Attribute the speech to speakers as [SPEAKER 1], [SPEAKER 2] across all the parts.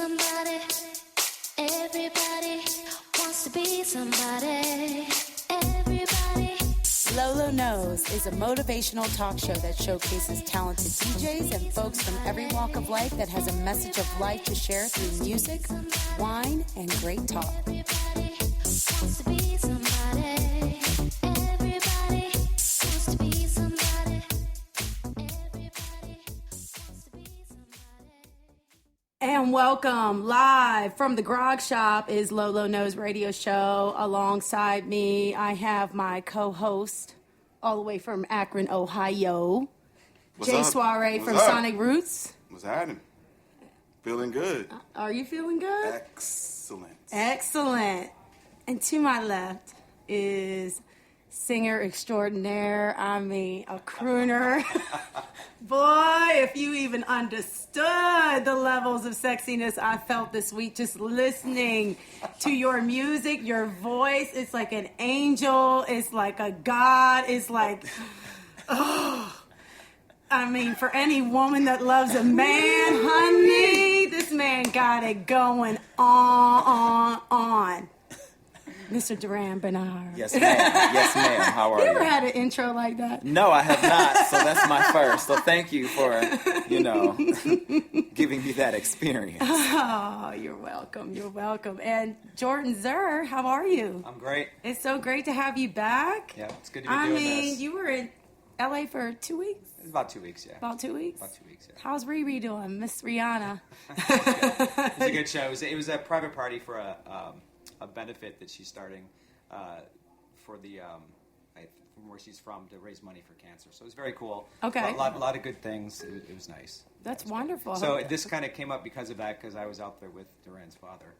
[SPEAKER 1] somebody. Everybody wants to be somebody. Everybody.
[SPEAKER 2] Lolo Knows is a motivational talk show that showcases talented DJs and folks from every walk of life that has a message of life to share through music, wine, and great talk.
[SPEAKER 1] Everybody wants to be somebody. Everybody wants to be somebody. Everybody wants to be somebody.
[SPEAKER 2] And welcome live from the Grog Shop is Lolo Knows Radio Show. Alongside me, I have my co-host all the way from Akron, Ohio, Jay Soirée from Sonic Roots.
[SPEAKER 3] What's happening? Feeling good.
[SPEAKER 2] Are you feeling good?
[SPEAKER 3] Excellent.
[SPEAKER 2] Excellent. And to my left is singer extraordinaire, I mean, a crooner. Boy, if you even understood the levels of sexiness I felt this week just listening to your music, your voice, it's like an angel, it's like a god, it's like, oh. I mean, for any woman that loves a man, honey, this man got it going on. Mr. Durand Bernarr.
[SPEAKER 4] Yes, ma'am. Yes, ma'am. How are you?
[SPEAKER 2] You ever had an intro like that?
[SPEAKER 4] No, I have not. So that's my first. So thank you for, giving me that experience.
[SPEAKER 2] Oh, you're welcome. You're welcome. And Jordan Zer, how are you?
[SPEAKER 5] I'm great.
[SPEAKER 2] It's so great to have you back.
[SPEAKER 5] Yeah, it's good to be doing this.
[SPEAKER 2] I mean, you were in LA for 2 weeks?
[SPEAKER 5] It's about 2 weeks, yeah.
[SPEAKER 2] About 2 weeks?
[SPEAKER 5] About 2 weeks, yeah.
[SPEAKER 2] How's Riri doing, Miss Rihanna?
[SPEAKER 5] It was a good show. It was a private party for a benefit that she's starting for the from where she's from to raise money for cancer. So it was very cool.
[SPEAKER 2] Okay.
[SPEAKER 5] A lot of good things. It was nice.
[SPEAKER 2] That's wonderful.
[SPEAKER 5] So this kind of came up because of that, because I was out there with Durand's father,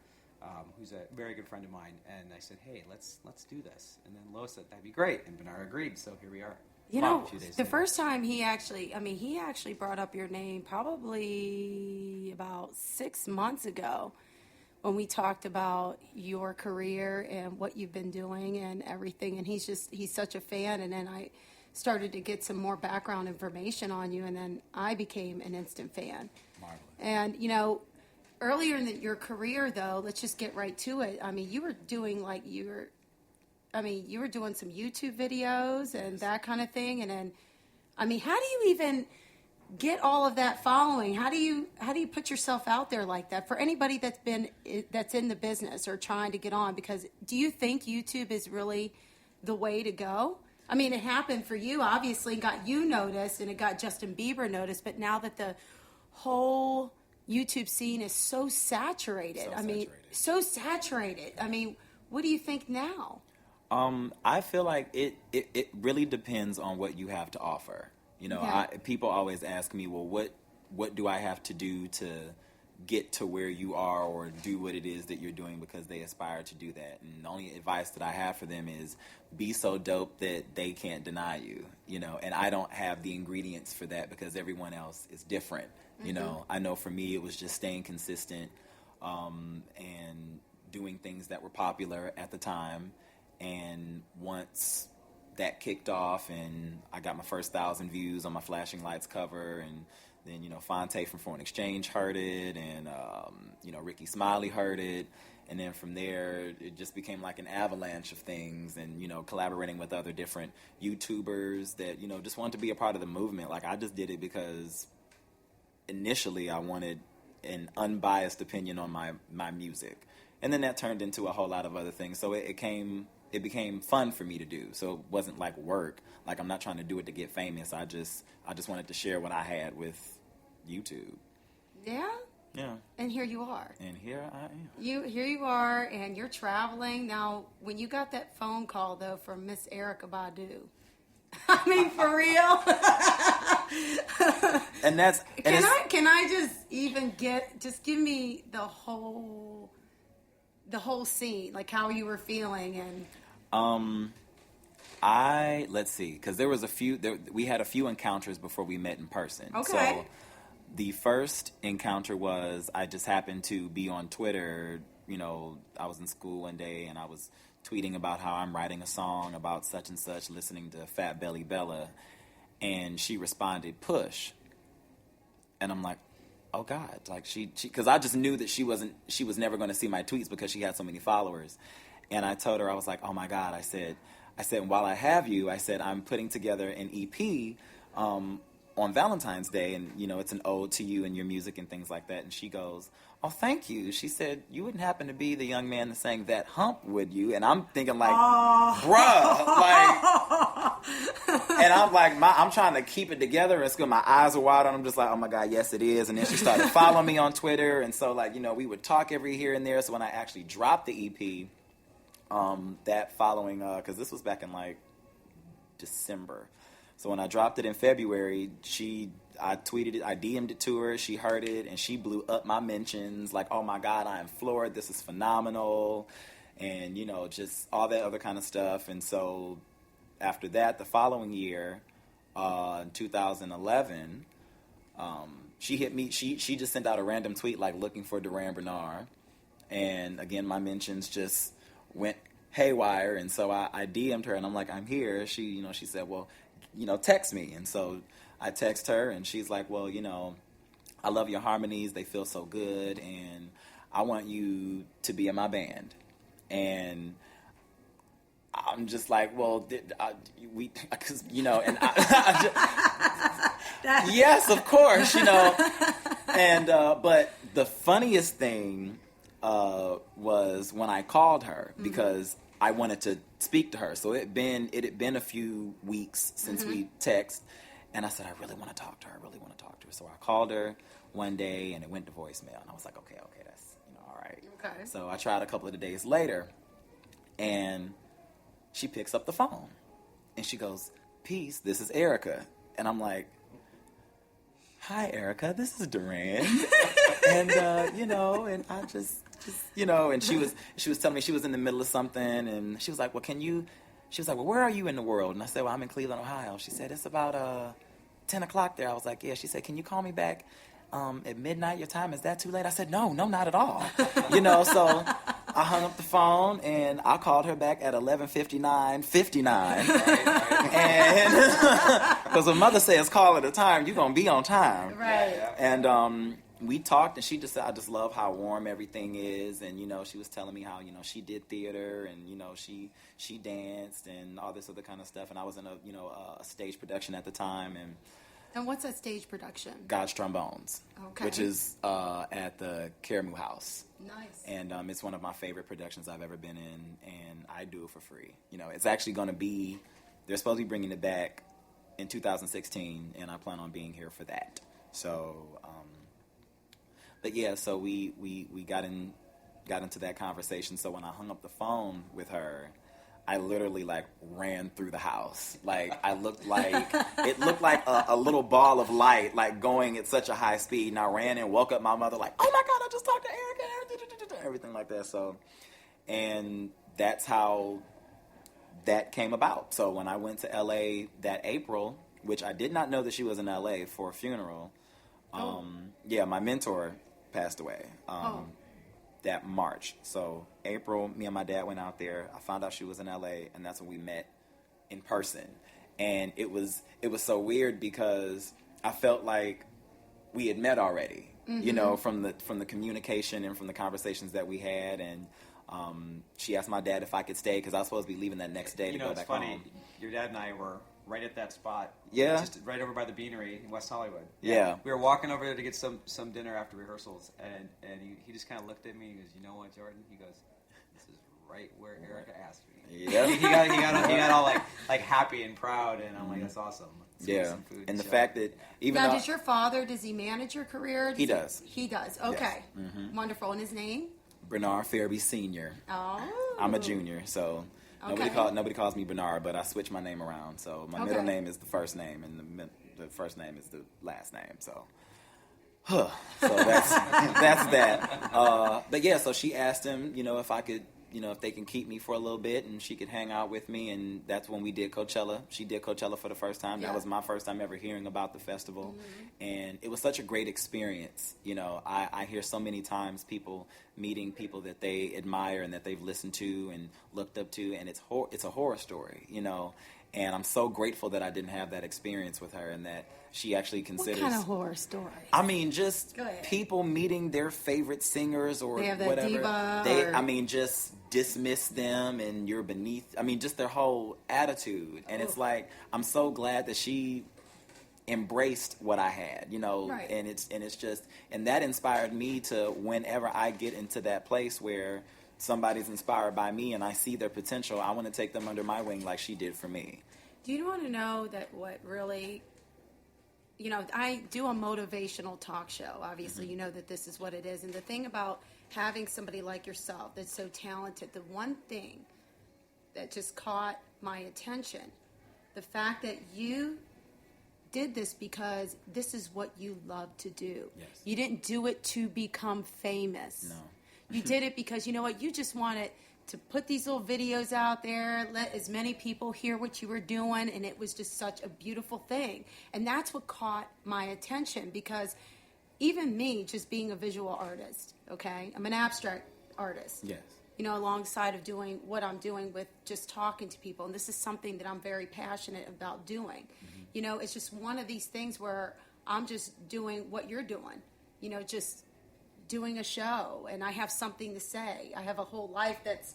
[SPEAKER 5] who's a very good friend of mine, and I said, hey, let's do this. And then Lo said, that'd be great, and Bernarr agreed, so here we are.
[SPEAKER 2] You
[SPEAKER 5] Wow,
[SPEAKER 2] know,
[SPEAKER 5] a few days
[SPEAKER 2] the
[SPEAKER 5] later.
[SPEAKER 2] first time he actually brought up your name probably about 6 months ago when we talked about your career and what you've been doing and everything. And he's such a fan. And then I started to get some more background information on you. And then I became an instant fan.
[SPEAKER 5] Marvelous.
[SPEAKER 2] And, earlier in your career, though, let's just get right to it. I mean, you were doing some YouTube videos and that kind of thing. And then, I mean, how do you even get all of that following? How do you put yourself out there like that for anybody that's in the business or trying to get on? Because do you think YouTube is really the way to go? I mean, it happened for you, obviously, got you noticed, and it got Justin Bieber noticed. But now that the whole YouTube scene is so saturated, so saturated. I mean, what do you think now?
[SPEAKER 4] I feel like it really depends on what you have to offer. People always ask me, well, what do I have to do to get to where you are or do what it is that you're doing, because they aspire to do that. And the only advice that I have for them is be so dope that they can't deny you, and I don't have the ingredients for that because everyone else is different. I know for me it was just staying consistent and doing things that were popular at the time. And once that kicked off and I got my first 1,000 views on my Flashing Lights cover, and then, Fonte from Foreign Exchange heard it, and, Ricky Smiley heard it. And then from there, it just became like an avalanche of things, and, collaborating with other different YouTubers that, just wanted to be a part of the movement. Like, I just did it because initially I wanted an unbiased opinion on my music. And then that turned into a whole lot of other things. So it became fun for me to do. So it wasn't like work. Like, I'm not trying to do it to get famous. I just wanted to share what I had with YouTube.
[SPEAKER 2] Yeah?
[SPEAKER 4] Yeah.
[SPEAKER 2] And here you are.
[SPEAKER 4] And here I am.
[SPEAKER 2] Here you are, and you're traveling. Now, when you got that phone call, though, from Miss Erykah Badu, I mean, for real?
[SPEAKER 4] And that's...
[SPEAKER 2] Can I just give me the whole scene, like how you were feeling? And
[SPEAKER 4] let's see, because there was we had a few encounters before we met in person.
[SPEAKER 2] Okay.
[SPEAKER 4] So the first encounter was, I just happened to be on Twitter. I was in school one day and I was tweeting about how I'm writing a song about such and such, listening to Fat Belly Bella, and she responded, "Push." And I'm like, oh God, like she, because I just knew that she was never going to see my tweets because she had so many followers. And I told her, I was like, oh my God, I said, while I have you, I said, I'm putting together an EP on Valentine's Day, and, you know, it's an ode to you and your music and things like that. And she goes, oh, thank you. She said, you wouldn't happen to be the young man that sang That Hump, would you? And I'm thinking like, bruh, like, and I'm like, I'm trying to keep it together, and my eyes are wide, and I'm just like, oh my God, yes it is. And then she started following me on Twitter, and so, like, you know, we would talk every here and there. So when I actually dropped the EP, that following, because this was back in like December. So when I dropped it in February, I tweeted it, I DM'd it to her, she heard it, and she blew up my mentions, like, oh my God, I am floored, this is phenomenal, and, you know, just all that other kind of stuff. And so after that, the following year, in 2011, she hit me, she just sent out a random tweet, like, looking for Durand Bernarr, and again, my mentions just went haywire, and so I DM'd her, and I'm like, I'm here. She said, well, you know, text me. And so I text her, and she's like, well, you know, I love your harmonies. They feel so good, and I want you to be in my band. And I'm just like, well, because, you know, and yes, of course, you know. And, but the funniest thing was when I called her, because I wanted to speak to her. So it had been a few weeks since we text, and I said, I really want to talk to her. So I called her one day, and it went to voicemail, and I was like, okay, that's, you know, all right.
[SPEAKER 2] Okay.
[SPEAKER 4] So I tried a couple of the days later, and she picks up the phone, and she goes, peace, this is Erykah. And I'm like, hi, Erykah, this is Durand. And, you know, and I just, you know, and she was telling me she was in the middle of something, and she was like, well, where are you in the world? And I said, well, I'm in Cleveland, Ohio. She said, it's about 10 o'clock there. I was like, yeah. She said, can you call me back at midnight your time? Is that too late? I said, no, not at all. You know, so I hung up the phone, and I called her back at 11:59. Right. And because when mother says call at a time, you're going to be on time.
[SPEAKER 2] Right.
[SPEAKER 4] And we talked, and she just said, I just love how warm everything is. And, you know, she was telling me how, you know, she did theater, and, you know, she danced and all this other kind of stuff. And I was in a stage production at the time.
[SPEAKER 2] And what's a stage production?
[SPEAKER 4] God's Trombones,
[SPEAKER 2] Okay.
[SPEAKER 4] which is at the Karamu House.
[SPEAKER 2] Nice.
[SPEAKER 4] And it's one of my favorite productions I've ever been in, and I do it for free. You know, it's actually going to be, they're supposed to be bringing it back in 2016, and I plan on being here for that. So, but yeah, so we got into that conversation. So when I hung up the phone with her, I literally like ran through the house. Like it looked like a little ball of light, like going at such a high speed. And I ran and woke up my mother, like, oh my God, I just talked to Erykah, everything like that. So, and that's how that came about. So when I went to LA that April, which I did not know that she was in LA for a funeral. Yeah, my mentor passed away that March. So April, me and my dad went out there. I found out she was in LA, and that's when we met in person. And it was so weird because I felt like we had met already, you know, from the communication and from the conversations that we had. And she asked my dad if I could stay because I was supposed to be leaving that next day to go back home. You know, it's funny.
[SPEAKER 5] Your dad and I were right at that spot.
[SPEAKER 4] Yeah.
[SPEAKER 5] Just right over by the Beanery in West Hollywood.
[SPEAKER 4] Yeah.
[SPEAKER 5] We were walking over there to get some dinner after rehearsals, and he just kind of looked at me and he goes, you know what, Jordan? He goes, this is right where Erykah asked me.
[SPEAKER 4] Yeah.
[SPEAKER 5] he got all like happy and proud, and I'm like, that's awesome. Let's get some food
[SPEAKER 4] and the
[SPEAKER 5] show.
[SPEAKER 4] fact that even
[SPEAKER 2] Now,
[SPEAKER 4] though
[SPEAKER 2] does your father, does he manage your career?
[SPEAKER 4] He does.
[SPEAKER 2] He does. Okay.
[SPEAKER 4] Yes.
[SPEAKER 2] Wonderful. And his name?
[SPEAKER 4] Bernarr Fairby Sr.
[SPEAKER 2] Oh.
[SPEAKER 4] I'm a junior, so
[SPEAKER 2] Okay.
[SPEAKER 4] nobody calls me Bernarr, but I switch my name around. So my middle name is the first name, and the first name is the last name. So, so that's that. But yeah, so she asked him, you know, if I could, you know, if they can keep me for a little bit, and she could hang out with me, and that's when we did Coachella. She did Coachella for the first time.
[SPEAKER 2] Yeah.
[SPEAKER 4] That was my first time ever hearing about the festival, and it was such a great experience. You know, I hear so many times people meeting people that they admire and that they've listened to and looked up to, and it's a horror story, you know, And I'm so grateful that I didn't have that experience with her and that she actually considers...
[SPEAKER 2] What kind of horror story?
[SPEAKER 4] I mean, just
[SPEAKER 2] Go ahead.
[SPEAKER 4] people meeting their favorite singers or
[SPEAKER 2] They have that
[SPEAKER 4] whatever.
[SPEAKER 2] diva or-
[SPEAKER 4] I mean, just dismiss them and you're beneath... I mean, just their whole attitude. And it's like, I'm so glad that she embraced what I had, you know,
[SPEAKER 2] Right.
[SPEAKER 4] and it's just... And that inspired me to, whenever I get into that place where somebody's inspired by me and I see their potential, I want to take them under my wing like she did for me.
[SPEAKER 2] Do you want to know that what really, you know, I do a motivational talk show. Obviously, you know that this is what it is. And the thing about having somebody like yourself that's so talented, the one thing that just caught my attention, the fact that you did this because this is what you love to do.
[SPEAKER 4] Yes.
[SPEAKER 2] You didn't do it to become famous.
[SPEAKER 4] No.
[SPEAKER 2] You did it because, you know what, you just wanted to put these little videos out there, let as many people hear what you were doing, and it was just such a beautiful thing. And that's what caught my attention, because even me, just being a visual artist, okay, I'm an abstract artist.
[SPEAKER 4] Yes.
[SPEAKER 2] You know, alongside of doing what I'm doing with just talking to people. And this is something that I'm very passionate about doing. You know, it's just one of these things where I'm just doing what you're doing, you know, just doing a show, and I have something to say. I have a whole life that's,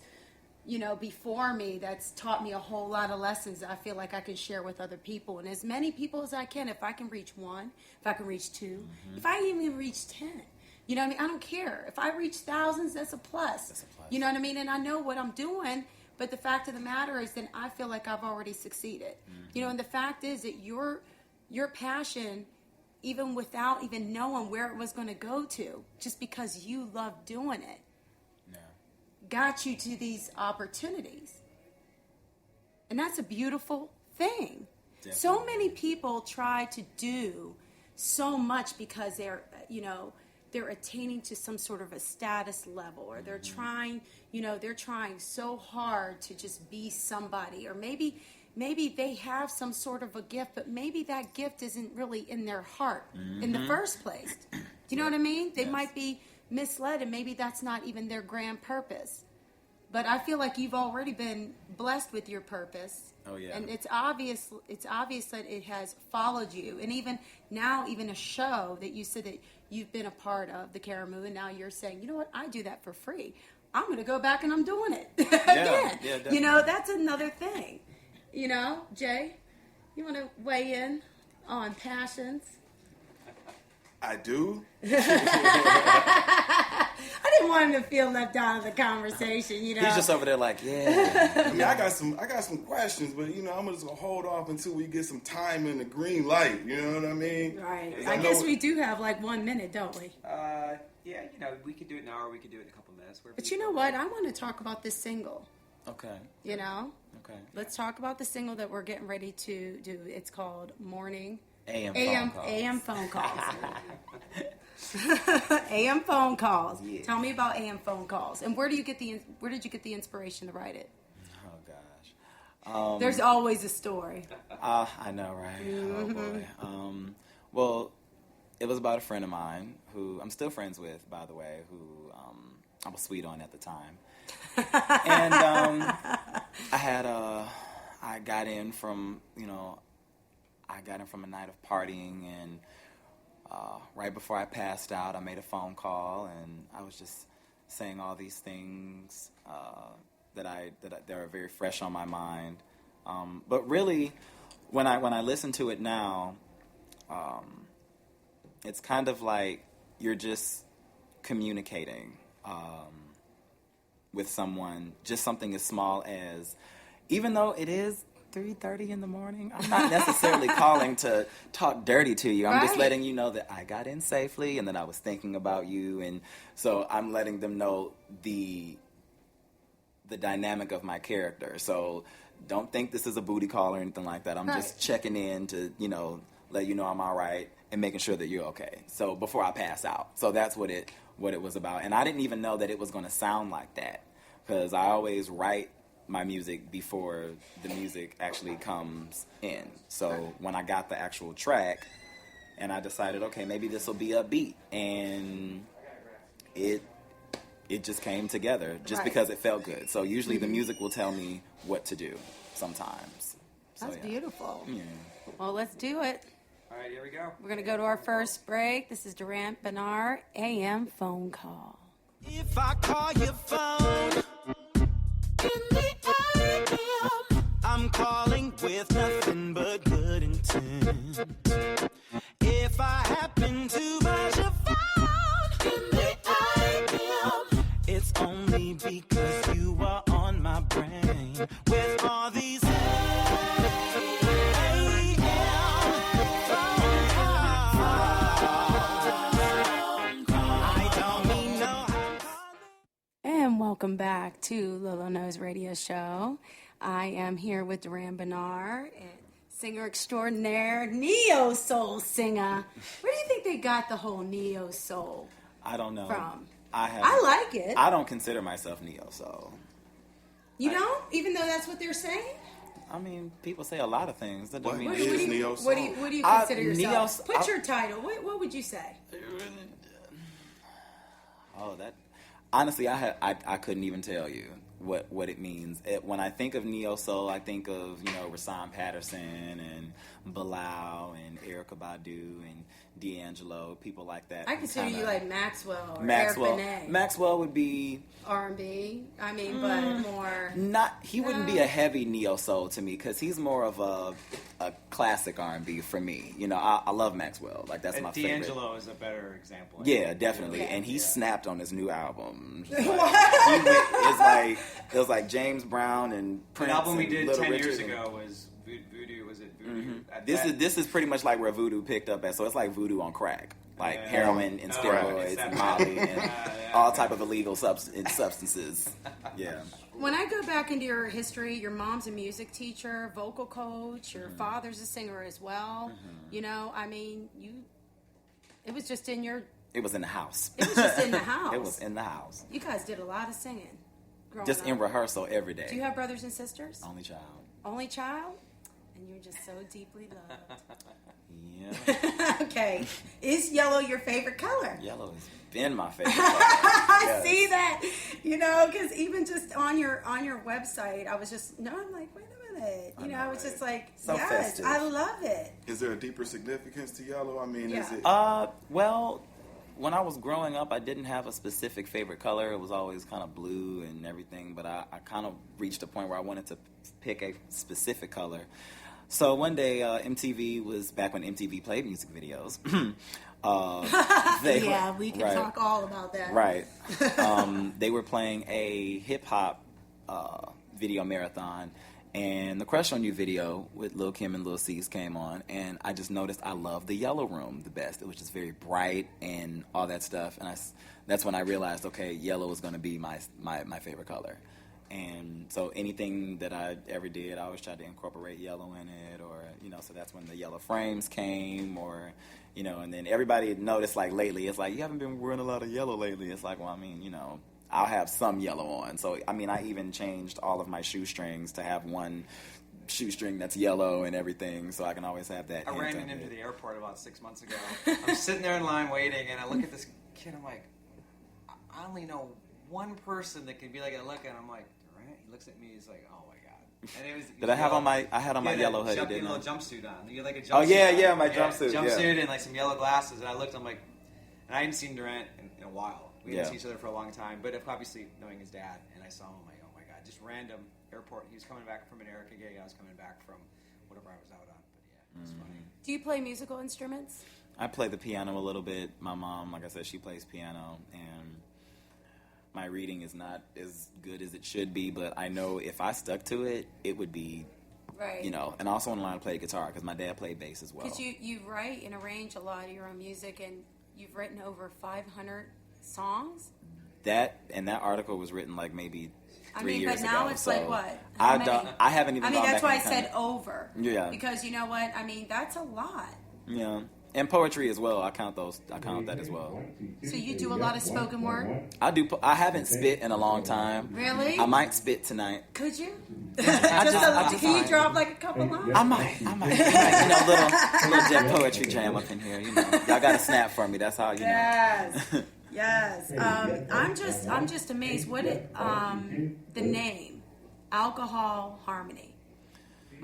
[SPEAKER 2] you know, before me that's taught me a whole lot of lessons that I feel like I can share with other people, and as many people as I can. If I can reach one, if I can reach two, if I even reach 10, you know what I mean? I don't care. If I reach thousands, that's a plus.
[SPEAKER 4] That's a plus.
[SPEAKER 2] You know what I mean? And I know what I'm doing, but the fact of the matter is then I feel like I've already succeeded. You know, and the fact is that your passion, even without even knowing where it was going to go to, just because you love doing it,
[SPEAKER 4] Yeah.
[SPEAKER 2] got you to these opportunities. And that's a beautiful thing. So
[SPEAKER 4] Definitely.
[SPEAKER 2] many people try to do so much because they're, you know, they're attaining to some sort of a status level, or they're trying, you know, they're trying so hard to just be somebody, or maybe they have some sort of a gift, but maybe that gift isn't really in their heart in the first place. Do you know what I mean? They
[SPEAKER 4] Yes.
[SPEAKER 2] might be misled, and maybe that's not even their grand purpose. But I feel like you've already been blessed with your purpose.
[SPEAKER 4] Oh, yeah.
[SPEAKER 2] And it's obvious that it has followed you. And even now, even a show that you said that you've been a part of, the Caramoo, and now you're saying, you know what, I do that for free. I'm going to go back and I'm doing it again.
[SPEAKER 4] Yeah,
[SPEAKER 2] you know, that's another thing. You know, Jay, you want to weigh in on passions?
[SPEAKER 3] I do.
[SPEAKER 2] I didn't want him to feel left out of the conversation, you know.
[SPEAKER 4] He's just over there like, yeah.
[SPEAKER 3] I mean, I got some questions, but you know, I'm just gonna hold off until we get some time in the green light. You know what I mean?
[SPEAKER 2] Right.
[SPEAKER 3] 'Cause
[SPEAKER 2] I
[SPEAKER 3] know-
[SPEAKER 2] guess we do have like 1 minute, don't we?
[SPEAKER 5] Yeah, you know, we could do it now or we could do it in a couple minutes.
[SPEAKER 2] But you know what? I want to talk about this single,
[SPEAKER 4] Okay.
[SPEAKER 2] you know?
[SPEAKER 4] Okay.
[SPEAKER 2] Let's talk about the single that we're getting ready to do. It's called Morning
[SPEAKER 4] AM
[SPEAKER 2] AM
[SPEAKER 4] phone calls.
[SPEAKER 2] AM phone calls. AM phone calls.
[SPEAKER 4] Yeah.
[SPEAKER 2] Tell me about AM phone calls. And where did you get the inspiration to write it?
[SPEAKER 4] Oh gosh.
[SPEAKER 2] There's always a story.
[SPEAKER 4] I know, right? Oh boy. Well, it was about a friend of mine who I'm still friends with, by the way, who I was sweet on at the time. And I got in from a night of partying, and right before I passed out, I made a phone call, and I was just saying all these things that are very fresh on my mind. But really, when I listen to it now, it's kind of like you're just communicating with someone, just something as small as, even though it is 3:30 in the morning, I'm not necessarily calling to talk dirty to you. I'm just
[SPEAKER 2] Right.
[SPEAKER 4] letting you know that I got in safely and that I was thinking about you, and so I'm letting them know the dynamic of my character. So don't think this is a booty call or anything like that. I'm just
[SPEAKER 2] Right.
[SPEAKER 4] checking in to, let you know I'm all right and making sure that you're okay. So before I pass out. So that's what it was about. And I didn't even know that it was going to sound like that, because I always write my music before the music actually comes in. So when I got the actual track and I decided, okay, maybe this will be upbeat, and it just came together just
[SPEAKER 2] Right.
[SPEAKER 4] because it felt good. So usually the music will tell me what to do sometimes. So,
[SPEAKER 2] That's beautiful.
[SPEAKER 4] Yeah.
[SPEAKER 2] Well, let's do it.
[SPEAKER 5] All right, here we go.
[SPEAKER 2] We're going to go to our first break. This is Durand Bernarr, AM Phone Call.
[SPEAKER 6] If I call your phone in the AM, I'm calling with nothing but good intent. If I happen to buzz your phone in the AM, it's only because you are on my brain with all these
[SPEAKER 2] And welcome back to Lolo Knows Radio Show. I am here with Durand Bernarr, singer extraordinaire, neo soul singer. Where do you think they got the whole neo soul
[SPEAKER 4] I don't know.
[SPEAKER 2] from?
[SPEAKER 4] I
[SPEAKER 2] like it.
[SPEAKER 4] I don't consider myself neo soul.
[SPEAKER 2] You don't? Even though that's what they're saying?
[SPEAKER 4] I mean, people say a lot of things. That don't
[SPEAKER 3] What
[SPEAKER 4] mean
[SPEAKER 3] is
[SPEAKER 2] What do you-
[SPEAKER 3] neo soul?
[SPEAKER 2] What do you consider
[SPEAKER 4] neo-
[SPEAKER 2] yourself? Put your title. What would you say?
[SPEAKER 4] Oh, that. Honestly, I couldn't even tell you what it means. When I think of neo soul, I think of Rasan Patterson and Bilal and Erykah Badu and D'Angelo, people like that.
[SPEAKER 2] I consider you like Maxwell or
[SPEAKER 4] Maxwell.
[SPEAKER 2] Eric Benet.
[SPEAKER 4] Maxwell would be
[SPEAKER 2] R&B. I mean, but more.
[SPEAKER 4] not. He wouldn't be a heavy neo soul to me because he's more of a classic R&B for me. I love Maxwell. Like that's my favorite.
[SPEAKER 5] D'Angelo is a better example.
[SPEAKER 4] Yeah, definitely.
[SPEAKER 2] Yeah.
[SPEAKER 4] And he snapped on his new album. It was like James Brown and
[SPEAKER 5] The
[SPEAKER 4] Prince.
[SPEAKER 5] album we
[SPEAKER 4] and
[SPEAKER 5] did
[SPEAKER 4] Little
[SPEAKER 5] 10 years
[SPEAKER 4] Richard and-
[SPEAKER 5] ago was Voodoo. Was it Voodoo?
[SPEAKER 4] This is pretty much like where Voodoo picked up at. So it's like Voodoo on crack, like
[SPEAKER 5] Yeah.
[SPEAKER 4] heroin and
[SPEAKER 5] Oh,
[SPEAKER 4] steroids
[SPEAKER 5] right.
[SPEAKER 4] and
[SPEAKER 5] It's
[SPEAKER 4] Molly
[SPEAKER 5] that-
[SPEAKER 4] and
[SPEAKER 5] yeah.
[SPEAKER 4] all type of illegal substances. Yeah.
[SPEAKER 2] When I go back into your history, your mom's a music teacher, vocal coach, your father's a singer as well. I mean, it was just in your,
[SPEAKER 4] It was in the house.
[SPEAKER 2] it was just in the house.
[SPEAKER 4] It was in the house.
[SPEAKER 2] You guys did a lot of singing growing
[SPEAKER 4] Just
[SPEAKER 2] up.
[SPEAKER 4] in rehearsal every day.
[SPEAKER 2] Do you have brothers and sisters?
[SPEAKER 4] Only child.
[SPEAKER 2] Only child? And you're just so deeply loved.
[SPEAKER 4] Yeah.
[SPEAKER 2] Okay. Is yellow your favorite color?
[SPEAKER 4] Yellow has been my favorite color.
[SPEAKER 2] I
[SPEAKER 4] Yes.
[SPEAKER 2] see that, because even just on your website, I was just, I'm like, wait a minute.
[SPEAKER 4] I know,
[SPEAKER 2] It's just
[SPEAKER 4] right?
[SPEAKER 2] like,
[SPEAKER 4] So
[SPEAKER 2] yes,
[SPEAKER 4] festive.
[SPEAKER 2] I love it.
[SPEAKER 3] Is there a deeper significance to yellow? I mean, is
[SPEAKER 2] Yeah.
[SPEAKER 3] it?
[SPEAKER 4] Well, when I was growing up, I didn't have a specific favorite color. It was always kind of blue and everything, but I kind of reached a point where I wanted to pick a specific color. So one day, MTV was back when MTV played music videos.
[SPEAKER 2] We can
[SPEAKER 4] right,
[SPEAKER 2] talk all about that.
[SPEAKER 4] Right. They were playing a hip-hop video marathon, and the Crush on You video with Lil' Kim and Lil' Cease came on, and I just noticed I loved the yellow room the best. It was just very bright and all that stuff, and that's when I realized, okay, yellow is going to be my favorite color. And so anything that I ever did, I always tried to incorporate yellow in it, or, so that's when the yellow frames came, or, and then everybody noticed, like, lately, it's like, you haven't been wearing a lot of yellow lately. It's like, well, I mean, I'll have some yellow on. So, I mean, I even changed all of my shoestrings to have one shoestring that's yellow and everything, so I can always have that.
[SPEAKER 5] I ran into the airport about 6 months ago. I'm sitting there in line waiting, and I look at this kid. I'm like, I only know one person that can be like I look, and I'm like, Durant. He looks at me. He's like, oh my god. And it was.
[SPEAKER 4] Did I have on my? I had on my yellow hoodie.
[SPEAKER 5] You had
[SPEAKER 4] Didn't
[SPEAKER 5] a
[SPEAKER 4] I?
[SPEAKER 5] little jumpsuit on. You had like a jumpsuit.
[SPEAKER 4] Oh yeah,
[SPEAKER 5] on.
[SPEAKER 4] yeah, my jumpsuit.
[SPEAKER 5] Jumpsuit and like some yellow glasses. And I looked. I'm like, and I hadn't seen Durant in a while. We hadn't seen each other for a long time. But obviously knowing his dad, and I saw him. I'm like, oh my god, just random airport. He was coming back from an Erykah gig. I was coming back from whatever I was out on. But yeah, it's funny.
[SPEAKER 2] Do you play musical instruments?
[SPEAKER 4] I play the piano a little bit. My mom, like I said, she plays piano, and my reading is not as good as it should be, but I know if I stuck to it, it would be,
[SPEAKER 2] Right.
[SPEAKER 4] and I also want to learn to play guitar because my dad played bass as well.
[SPEAKER 2] Because you write and arrange a lot of your own music, and you've written over 500 songs.
[SPEAKER 4] That article was written like maybe 3 years ago.
[SPEAKER 2] but now it's
[SPEAKER 4] so
[SPEAKER 2] like what? How many?
[SPEAKER 4] I haven't even.
[SPEAKER 2] I mean,
[SPEAKER 4] gone
[SPEAKER 2] that's
[SPEAKER 4] back
[SPEAKER 2] why I
[SPEAKER 4] and
[SPEAKER 2] said
[SPEAKER 4] kinda-
[SPEAKER 2] over.
[SPEAKER 4] Yeah.
[SPEAKER 2] Because you know what? I mean, that's a lot.
[SPEAKER 4] Yeah, and poetry as well. I count that as well.
[SPEAKER 2] So you do a lot of spoken word?
[SPEAKER 4] I do. I haven't spit in a long time.
[SPEAKER 2] Really?
[SPEAKER 4] I might spit tonight.
[SPEAKER 2] Could you?
[SPEAKER 4] I just-
[SPEAKER 2] Can you drop like a couple lines?
[SPEAKER 4] I might, little Jeff poetry jam up in here. Y'all got to snap for me. That's how you know.
[SPEAKER 2] Yes. Yes. I'm just amazed. What the name? Alcohol Harmony.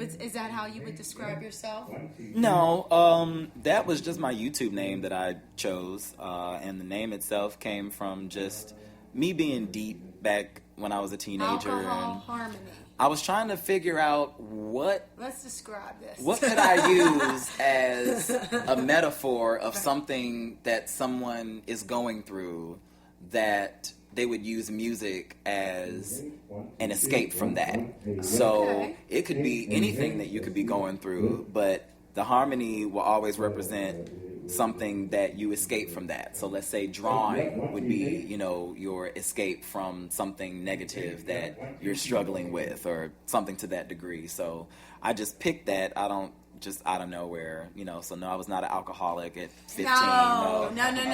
[SPEAKER 2] Is that how you would describe yourself?
[SPEAKER 4] No, that was just my YouTube name that I chose, and the name itself came from just me being deep back when I was a teenager.
[SPEAKER 2] Alcohol
[SPEAKER 4] And
[SPEAKER 2] harmony.
[SPEAKER 4] I was trying to figure out
[SPEAKER 2] Let's describe this.
[SPEAKER 4] what could I use as a metaphor of something that someone is going through, that they would use music as an escape from that. So
[SPEAKER 2] Okay.
[SPEAKER 4] it could be anything that you could be going through, but the harmony will always represent something that you escape from that. So let's say drawing would be, your escape from something negative that you're struggling with, or something to that degree. So I just picked that. I don't just out of nowhere, so no, I was not an alcoholic at 15.
[SPEAKER 2] No.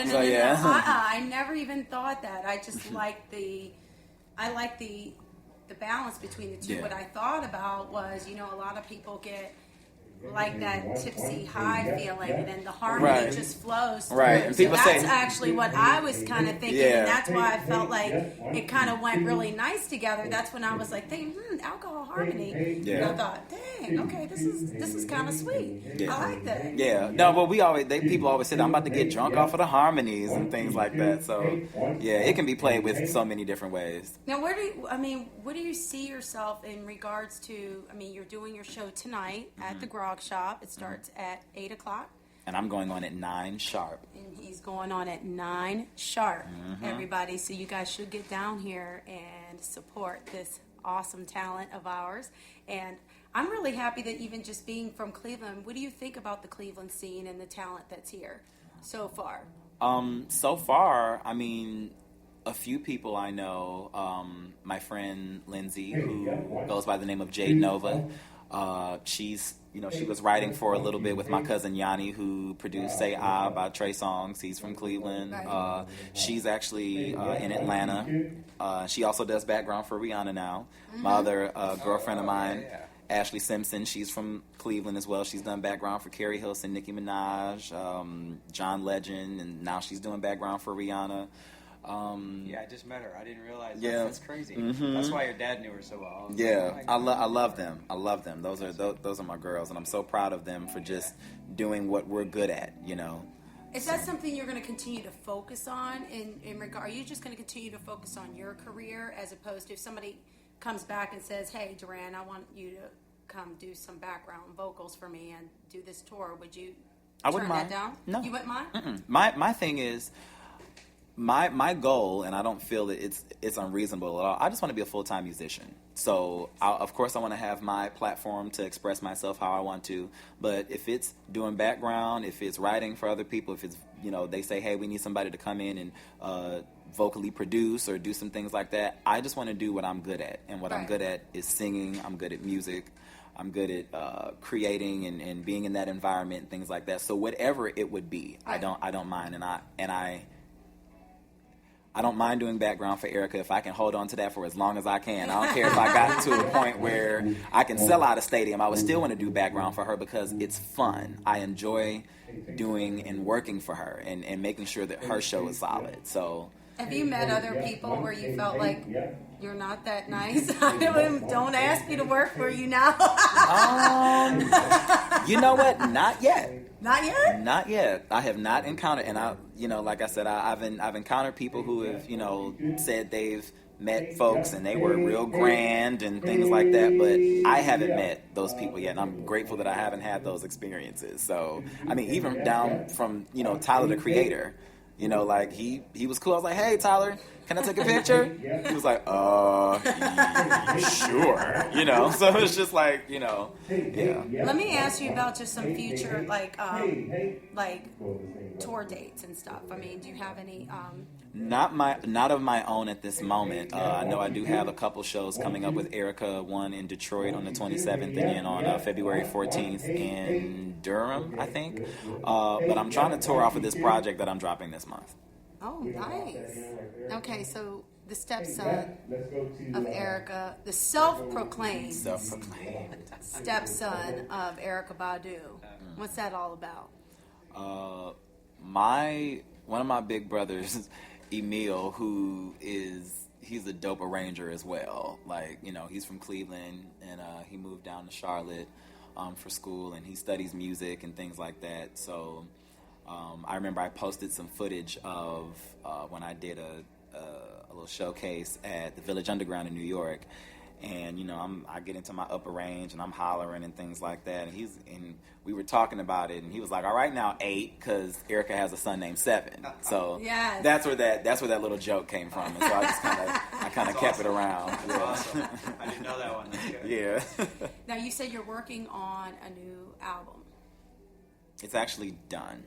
[SPEAKER 4] So, yeah.
[SPEAKER 2] I never even thought that. I just like the balance between the two.
[SPEAKER 4] Yeah.
[SPEAKER 2] What I thought about was, a lot of people get like that tipsy high feeling, and then the harmony
[SPEAKER 4] Right.
[SPEAKER 2] just flows through.
[SPEAKER 4] Right. And
[SPEAKER 2] So
[SPEAKER 4] people
[SPEAKER 2] that's
[SPEAKER 4] say-
[SPEAKER 2] actually what I was kind of thinking,
[SPEAKER 4] Yeah.
[SPEAKER 2] and that's why I felt like it kind of went really nice together. That's when I was like, alcohol harmony. And
[SPEAKER 4] Yeah.
[SPEAKER 2] I thought, dang, okay, this is kind of sweet.
[SPEAKER 4] Yeah.
[SPEAKER 2] I like that.
[SPEAKER 4] Yeah, no, but people always said I'm about to get drunk off of the harmonies and things like that. So, yeah, it can be played with so many different ways.
[SPEAKER 2] Now, where do you see yourself in regards to? You're doing your show tonight at the Grog Shop. It starts at 8:00,
[SPEAKER 4] And I'm going on at 9 sharp.
[SPEAKER 2] and he's going on at 9 sharp.
[SPEAKER 4] Mm-hmm.
[SPEAKER 2] Everybody, so you guys should get down here and support this awesome talent of ours. And I'm really happy that even just being from Cleveland, what do you think about the Cleveland scene and the talent that's here so far?
[SPEAKER 4] So far, a few people I know, my friend Lindsay, who goes by the name of Jade Nova, she's, she was writing for a little bit with my cousin Yanni, who produced Say Ah by Trey Songz. He's from Cleveland.
[SPEAKER 2] Right.
[SPEAKER 4] She's actually in Atlanta. She also does background for Rihanna now. My other girlfriend of mine, Ashley Simpson, she's from Cleveland as well. She's done background for Carrie Hilson, Nicki Minaj, John Legend, and now she's doing background for Rihanna.
[SPEAKER 5] Yeah, I just met her. I didn't realize.
[SPEAKER 4] Yeah.
[SPEAKER 5] That's crazy.
[SPEAKER 4] Mhm.
[SPEAKER 5] That's why your dad knew her so well.
[SPEAKER 4] Yeah,
[SPEAKER 5] Oh my
[SPEAKER 4] I love them. I love them. Those are my girls, and I'm so proud of them for just doing what we're good at.
[SPEAKER 2] Is that something you're going to continue to focus on in regard? Are you just going to continue to focus on your career as opposed to if somebody comes back and says, "Hey, Durand, I want you to come do some background vocals for me and do this tour"? Would you
[SPEAKER 4] I wouldn't
[SPEAKER 2] turn
[SPEAKER 4] mind.
[SPEAKER 2] that down?
[SPEAKER 4] No.
[SPEAKER 2] You wouldn't mind?
[SPEAKER 4] Mm-mm. My thing is, my goal, and I don't feel that it's unreasonable at all. I just want to be a full-time musician. So, of course, I want to have my platform to express myself how I want to. But if it's doing background, if it's writing for other people, if it's, they say, hey, we need somebody to come in and vocally produce or do some things like that, I just want to do what I'm good at. And what I'm
[SPEAKER 2] Right.
[SPEAKER 4] good at is singing. I'm good at music. I'm good at creating and being in that environment and things like that. So whatever it would be,
[SPEAKER 2] Right.
[SPEAKER 4] I don't mind. I don't mind doing background for Erykah if I can hold on to that for as long as I can. I don't care if I got to a point where I can sell out a stadium. I would still want to do background for her because it's fun. I enjoy doing and working for her and making sure that her show is solid. So,
[SPEAKER 2] Have you met other people where you felt like you're not that nice? Don't ask me to work for you now.
[SPEAKER 4] you know what? Not yet.
[SPEAKER 2] Not yet?
[SPEAKER 4] Not yet. I have not encountered, and like I said, I've encountered people who have, said they've met folks and they were real grand and things like that, but I haven't met those people yet, and I'm grateful that I haven't had those experiences. So, even down from, Tyler, the Creator, like he was cool. I was like, hey, Tyler, can I take a picture? He was like, sure. So it's just like, yeah.
[SPEAKER 2] Let me ask you about just some future, like tour dates and stuff. Do you have any?
[SPEAKER 4] Not of my own at this moment. I know I do have a couple shows coming up with Erykah, one in Detroit on the 27th, and then on February 14th in Durham, I think. But I'm trying to tour off of this project that I'm dropping this month.
[SPEAKER 2] Oh, nice. Okay, so the stepson of Erykah, the self-proclaimed stepson of Erykah Badu. What's that all about?
[SPEAKER 4] One of my big brothers, Emil, who is he's a dope arranger as well. Like, you know, he's from Cleveland, and he moved down to Charlotte for school, and he studies music and things like that. So I remember I posted some footage of when I did a little showcase at the Village Underground in New York. And, you know, I get into my upper range and I'm hollering and things like that. And we were talking about it, and he was like, all right, now 8, because Erykah has a son named 7. So
[SPEAKER 2] Yes.
[SPEAKER 4] that's where that little joke came from. And so I just kind of kept it around.
[SPEAKER 5] That's
[SPEAKER 4] Yeah.
[SPEAKER 5] awesome. I didn't know that one. That's good.
[SPEAKER 4] Yeah.
[SPEAKER 2] Now, you said you're working on a new album.
[SPEAKER 4] It's actually done.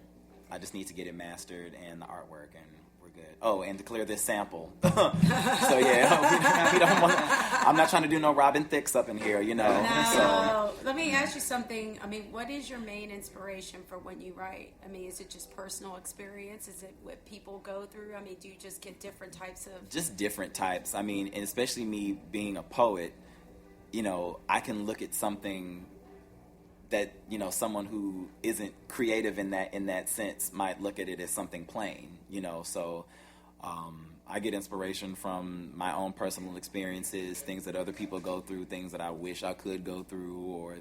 [SPEAKER 4] I just need to get it mastered and the artwork, and we're good. Oh, and to clear this sample. So yeah, we don't want, I'm not trying to do no Robin Thicke up in here, you know.
[SPEAKER 2] No. Let me ask you something. I mean, what is your main inspiration for when you write? I mean, is it just personal experience? Is it what people go through? I mean, do you just get different types of...
[SPEAKER 4] Just different types. I mean, and especially me being a poet, you know, I can look at something that, you know, someone who isn't creative in that sense might look at it as something plain, you know. So I get inspiration from my own personal experiences, things that other people go through, things that I wish I could go through, or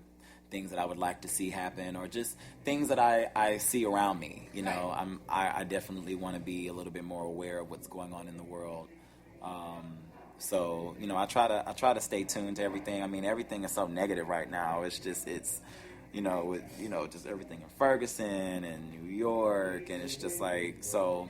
[SPEAKER 4] things that I would like to see happen, or just things that I see around me. You know, I definitely want to be a little bit more aware of what's going on in the world. So, you know, I try to stay tuned to everything. I mean, everything is so negative right now. It's you know, with, you know, just everything in Ferguson and New York, and it's just like, so.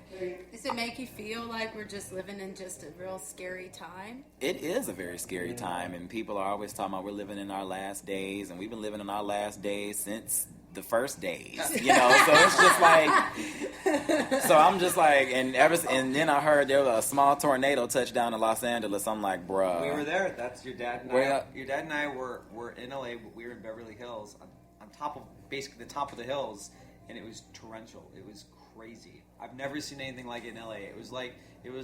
[SPEAKER 2] Does it make you feel like we're just living in just a real scary time?
[SPEAKER 4] It is a very scary time, and people are always talking about we're living in our last days, and we've been living in our last days since the first days, you know. So it's just like, so I'm just like, and then I heard there was a small tornado touched down in Los Angeles. I'm like, bruh.
[SPEAKER 5] We were there. That's your dad and I. Your dad and I were in LA. We were in Beverly Hills, on top of basically the top of the hills, and it was torrential. It was crazy. I've never seen anything like it in LA. It was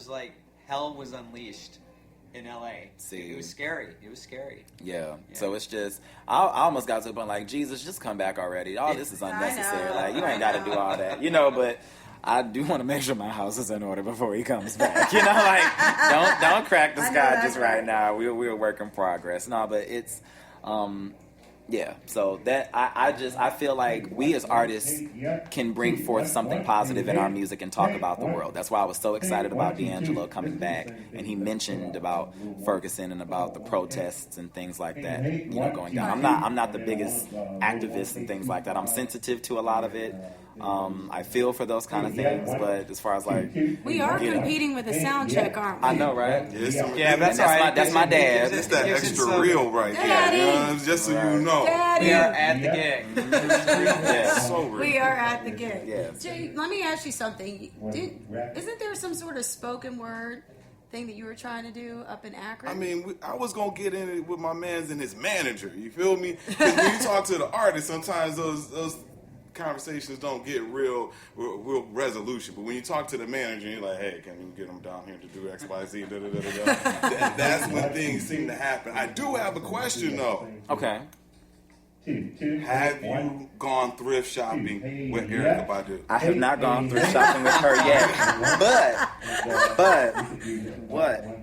[SPEAKER 5] like hell was unleashed in LA.
[SPEAKER 4] See.
[SPEAKER 5] It was scary. It was scary.
[SPEAKER 4] Yeah. So it's just, I almost got to the point like, Jesus, just come back already. All this is unnecessary. Like, you ain't got to do all that, you know. But I do want to make sure my house is in order before he comes back. You know, like, don't crack the sky just right now. We're a work in progress. No, but it's, yeah. So that I feel like we as artists can bring forth something positive in our music and talk about the world. That's why I was so excited about D'Angelo coming back, and he mentioned about Ferguson and about the protests and things like that, you know, going down. I'm not the biggest activist and things like that. I'm sensitive to a lot of it. I feel for those kind of things, but as far as like,
[SPEAKER 2] We are competing with a sound check, aren't we?
[SPEAKER 4] I know, right?
[SPEAKER 3] Yeah,
[SPEAKER 4] That's my dad.
[SPEAKER 3] It's that extra real right there. You know, just so you know.
[SPEAKER 2] Daddy.
[SPEAKER 5] We are at the gig.
[SPEAKER 4] Yeah.
[SPEAKER 3] So real.
[SPEAKER 2] We are at the gig.
[SPEAKER 4] Yes.
[SPEAKER 2] Jay, let me ask you something. Isn't there some sort of spoken word thing that you were trying to do up in Akron?
[SPEAKER 3] I mean, I was going to get in it with my mans and his manager. You feel me? Because when you talk to the artist, sometimes those conversations don't get real resolution. But when you talk to the manager, you're like, hey, can we get him down here to do X, Y, Z, da, da, da, da. That's when things seem to happen. I do have a question, though.
[SPEAKER 4] Okay.
[SPEAKER 3] Have you gone thrift shopping with Erykah Badu?
[SPEAKER 4] I have not gone thrift shopping with her yet,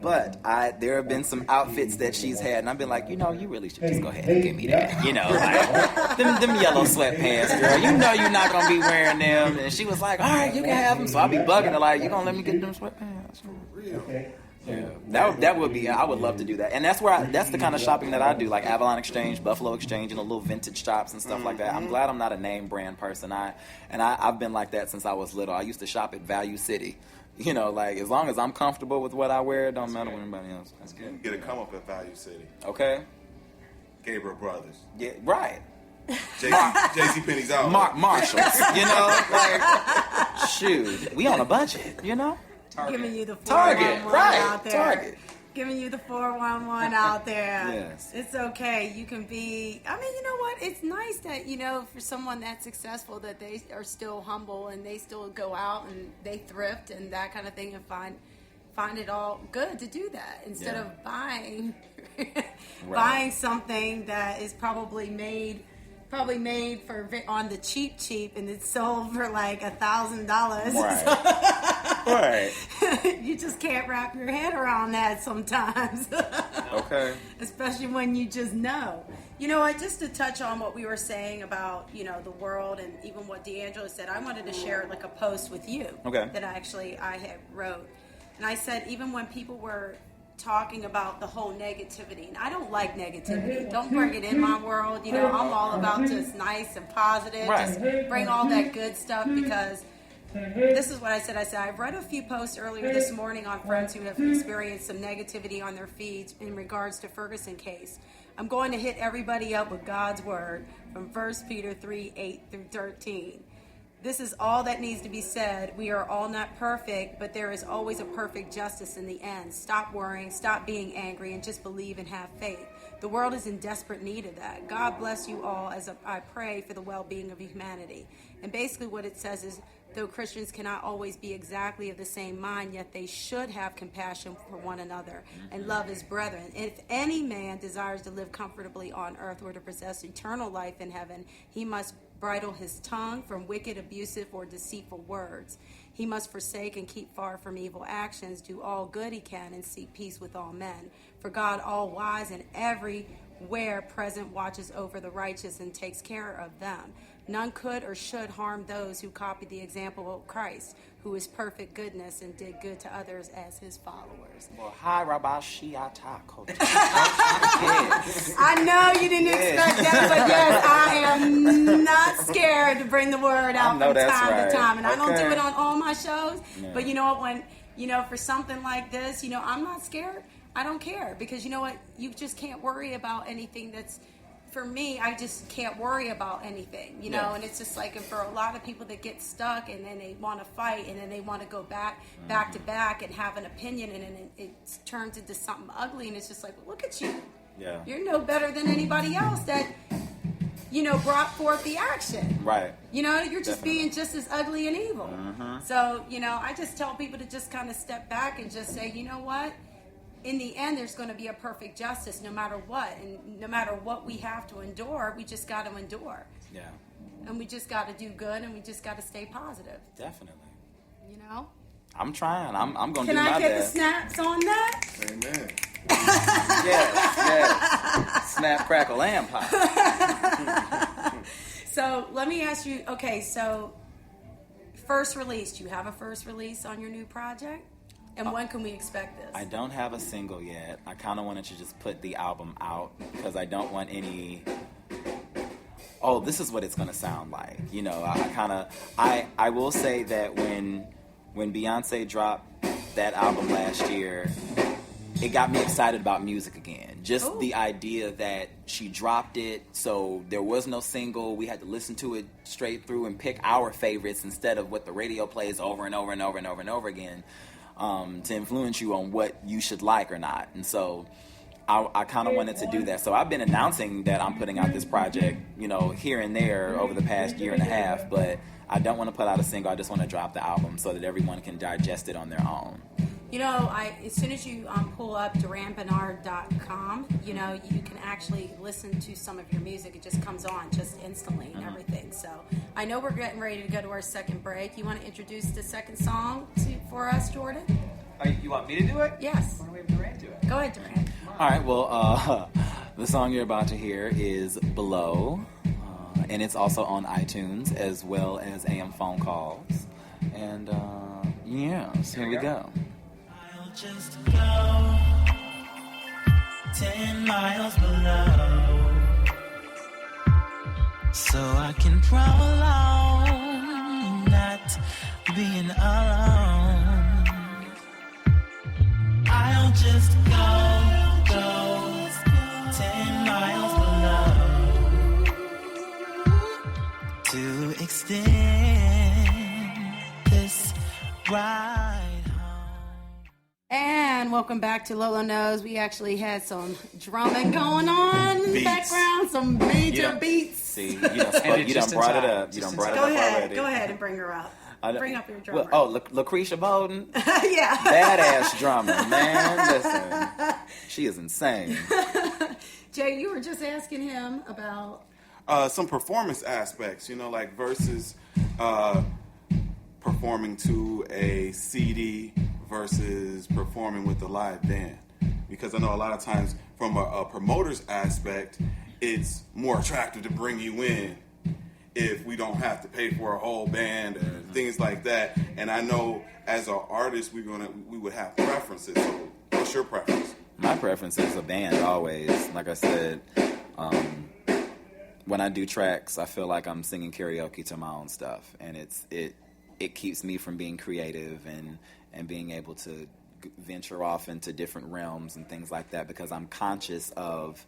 [SPEAKER 4] but there have been some outfits that she's had, and I've been like, you know, you really should just go ahead and give me that, you know, like them yellow sweatpants, girl. You know you're not gonna be wearing them, and she was like, all right, you can have them. So I'll be bugging her like, you gonna let me get them sweatpants? For real? Yeah, that would be. I would love to do that, and that's the kind of shopping that I do, like Avalon Exchange, Buffalo Exchange, and little vintage shops and stuff like that. I'm glad I'm not a name brand person. I've been like that since I was little. I used to shop at Value City. You know, like, as long as I'm comfortable with what I wear, it don't matter what anybody else.
[SPEAKER 5] That's good.
[SPEAKER 3] Get a come up at Value City.
[SPEAKER 4] Okay.
[SPEAKER 3] Gabriel Brothers.
[SPEAKER 4] Yeah. Right.
[SPEAKER 3] JC Penney's out.
[SPEAKER 4] Marshalls. You know, like, shoot, we on a budget. You know.
[SPEAKER 2] Giving you the 411
[SPEAKER 4] Target, right?
[SPEAKER 2] out there.
[SPEAKER 4] Target.
[SPEAKER 2] Giving you the 411 out there.
[SPEAKER 4] Yes.
[SPEAKER 2] It's okay. You can be, I mean, you know what? It's nice that, you know, for someone that's successful, that they are still humble and they still go out and they thrift and that kind of thing and find it all good to do that instead of buying buying something that is probably made for on the cheap and it's sold for like $1,000.
[SPEAKER 4] Right. Right.
[SPEAKER 2] You just can't wrap your head around that sometimes.
[SPEAKER 4] Okay.
[SPEAKER 2] Especially when you just know. You know what, just to touch on what we were saying about, you know, the world and even what D'Angelo said, I wanted to share like a post with you.
[SPEAKER 4] Okay.
[SPEAKER 2] That I had wrote. And I said, even when people were talking about the whole negativity, and I don't like negativity. Don't bring it in my world. You know, I'm all about just nice and positive.
[SPEAKER 4] Right.
[SPEAKER 2] Just bring all that good stuff, because this is what I said. I said, I've read a few posts earlier this morning on friends who have experienced some negativity on their feeds in regards to Ferguson case. I'm going to hit everybody up with God's word from 1 Peter 3:8-13. This is all that needs to be said. We are all not perfect, but there is always a perfect justice in the end. Stop worrying, stop being angry, and just believe and have faith. The world is in desperate need of that. God bless you all as I pray for the well-being of humanity. And basically what it says is, though Christians cannot always be exactly of the same mind, yet they should have compassion for one another and love his brethren. If any man desires to live comfortably on earth or to possess eternal life in heaven, he must bridle his tongue from wicked, abusive, or deceitful words. He must forsake and keep far from evil actions, do all good he can, and seek peace with all men. For God, all wise and everywhere present, watches over the righteous and takes care of them. None could or should harm those who copied the example of Christ, who is perfect goodness and did good to others as his followers.
[SPEAKER 4] Well, hi, Rabbi Shiata, Coach.
[SPEAKER 2] I know you didn't expect that, but yes, I am not scared to bring the word out from time to time. And I don't do it on all my shows, but you know what, when, you know, for something like this, you know, I'm not scared. I don't care, because you know what, you just can't worry about anything that's, for me, I just can't worry about anything, you know, and it's just like, and for a lot of people that get stuck and then they want to fight and then they want to go back to back and have an opinion, and then it turns into something ugly, and it's just like, well, look at you.
[SPEAKER 4] Yeah.
[SPEAKER 2] You're no better than anybody else that, you know, brought forth the action.
[SPEAKER 4] Right.
[SPEAKER 2] You know, you're just being just as ugly and evil. So, you know, I just tell people to just kind of step back and just say, you know what? In the end, there's going to be a perfect justice no matter what. And no matter what we have to endure, we just got to endure. Yeah. And we just got to do good, and we just got to stay positive.
[SPEAKER 4] Definitely.
[SPEAKER 2] You know?
[SPEAKER 4] I'm trying. I'm going to do
[SPEAKER 2] Can
[SPEAKER 4] my
[SPEAKER 2] I get
[SPEAKER 4] best.
[SPEAKER 2] the snaps on that?
[SPEAKER 3] Amen.
[SPEAKER 4] Yes. Snap, crackle, and pop.
[SPEAKER 2] So let me ask you, okay, so first release. Do you have a first release on your new project? And when can we expect this?
[SPEAKER 4] I don't have a single yet. I kind of wanted to just put the album out because I don't want any, oh, this is what it's going to sound like. You know, I will say that when Beyonce dropped that album last year, it got me excited about music again. Just the idea that she dropped it, so there was no single. We had to listen to it straight through and pick our favorites instead of what the radio plays over and over and over and over and over again. To influence you on what you should like or not. And so I kind of wanted to do that. So I've been announcing that I'm putting out this project, you know, here and there over the past year and a half, but I don't want to put out a single. I just want to drop the album so that everyone can digest it on their own.
[SPEAKER 2] You know, as soon as you pull up DurandBernarr.com, you know, you can actually listen to some of your music. It just comes on just instantly and everything. So I know we're getting ready to go to our second break. You want to introduce the second song for us, Jordan?
[SPEAKER 5] You want me to do it?
[SPEAKER 2] Yes.
[SPEAKER 5] Why don't we have Durand do it?
[SPEAKER 2] Go ahead, Durand.
[SPEAKER 4] All right, well, the song you're about to hear is Below, and it's also on iTunes as well as AM phone calls. And, so here we go.
[SPEAKER 6] I'll just go 10 miles below so I can crawl along, not being alone. I'll just go 10 miles below to extend this ride.
[SPEAKER 2] And welcome back to Lolo Knows. We actually had some drumming going on in the background, some major beats.
[SPEAKER 4] See, you done brought it up. You done brought it up already.
[SPEAKER 2] Go ahead and bring her up. Bring up your drummer.
[SPEAKER 4] Lucretia Bowden?
[SPEAKER 2] Yeah.
[SPEAKER 4] Badass drummer, man. Listen, she is insane.
[SPEAKER 2] Jay, you were just asking him about...
[SPEAKER 3] Some performance aspects, you know, like versus performing to a CD versus performing with a live band? Because I know a lot of times from a promoter's aspect, it's more attractive to bring you in if we don't have to pay for a whole band and things like that. And I know as an artist, we would have preferences. So what's your preference?
[SPEAKER 4] My preference is a band always. Like I said, when I do tracks, I feel like I'm singing karaoke to my own stuff, and it keeps me from being creative and being able to venture off into different realms and things like that, because I'm conscious of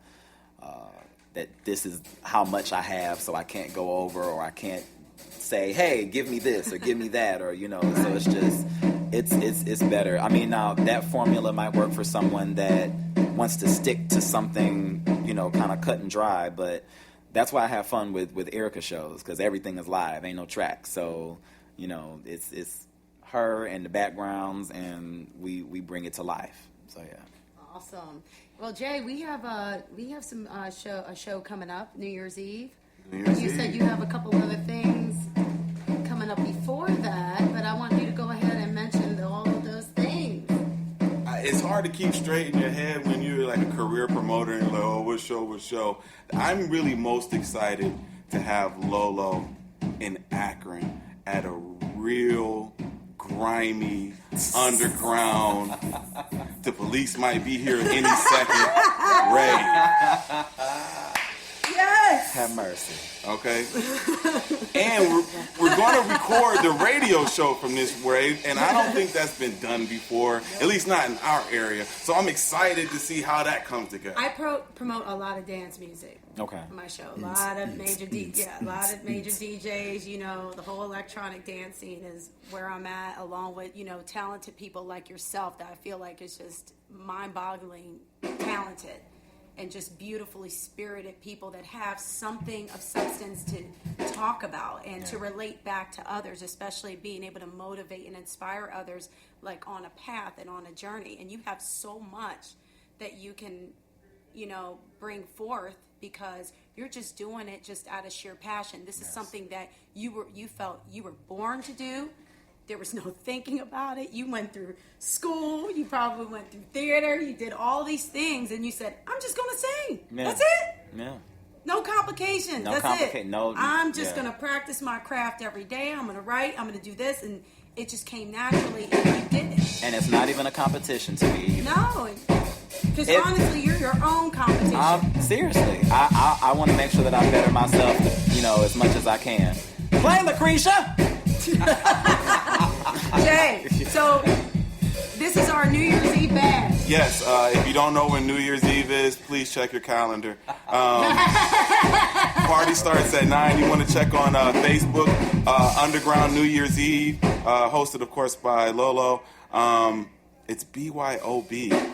[SPEAKER 4] that this is how much I have, so I can't go over, or I can't say, hey, give me this or give me that, or so it's just it's better. I mean, now that formula might work for someone that wants to stick to something kind of cut and dry, but that's why I have fun with Erykah shows, because everything is live, ain't no track. So it's her and the backgrounds, and we bring it to life. So yeah.
[SPEAKER 2] Awesome. Well, Jay, we have some a show coming up, New Year's Eve. You said you have a couple other things coming up before that, but I want you to go ahead and mention all of those things.
[SPEAKER 3] It's hard to keep straight in your head when you're like a career promoter and you're like, oh, what show? I'm really most excited to have Lolo in Akron at a real grimy underground. The police might be here any second. Ready.
[SPEAKER 2] Yes.
[SPEAKER 4] Have mercy.
[SPEAKER 3] Okay. And we're going to record the radio show from this way, and I don't think that's been done before, at least not in our area. So I'm excited to see how that comes together.
[SPEAKER 2] I promote a lot of dance music.
[SPEAKER 4] Okay.
[SPEAKER 2] On my show, a lot of major DJs. The whole electronic dance scene is where I'm at, along with talented people like yourself that I feel like is just mind-boggling talented. And just beautifully spirited people that have something of substance to talk about and to relate back to others, especially being able to motivate and inspire others like on a path and on a journey. And you have so much that you can, bring forth, because you're just doing it just out of sheer passion. This is something that you felt you were born to do. There was no thinking about it. You went through school. You probably went through theater. You did all these things, and you said, "I'm just going to sing.
[SPEAKER 4] Yeah.
[SPEAKER 2] That's it.
[SPEAKER 4] Yeah.
[SPEAKER 2] No complications. That's it.
[SPEAKER 4] No.
[SPEAKER 2] I'm just going to practice my craft every day. I'm going to write. I'm going to do this," and it just came naturally, and you did it.
[SPEAKER 4] And it's not even a competition to me either.
[SPEAKER 2] No, because honestly, you're your own competition.
[SPEAKER 4] Seriously, I want to make sure that I better myself, as much as I can. Play, Lucretia.
[SPEAKER 2] Jay, so this is our New Year's Eve band.
[SPEAKER 3] Yes, if you don't know when New Year's Eve is, please check your calendar. Party starts at 9. You want to check on Facebook, Underground New Year's Eve, hosted, of course, by Lolo. It's BYOB.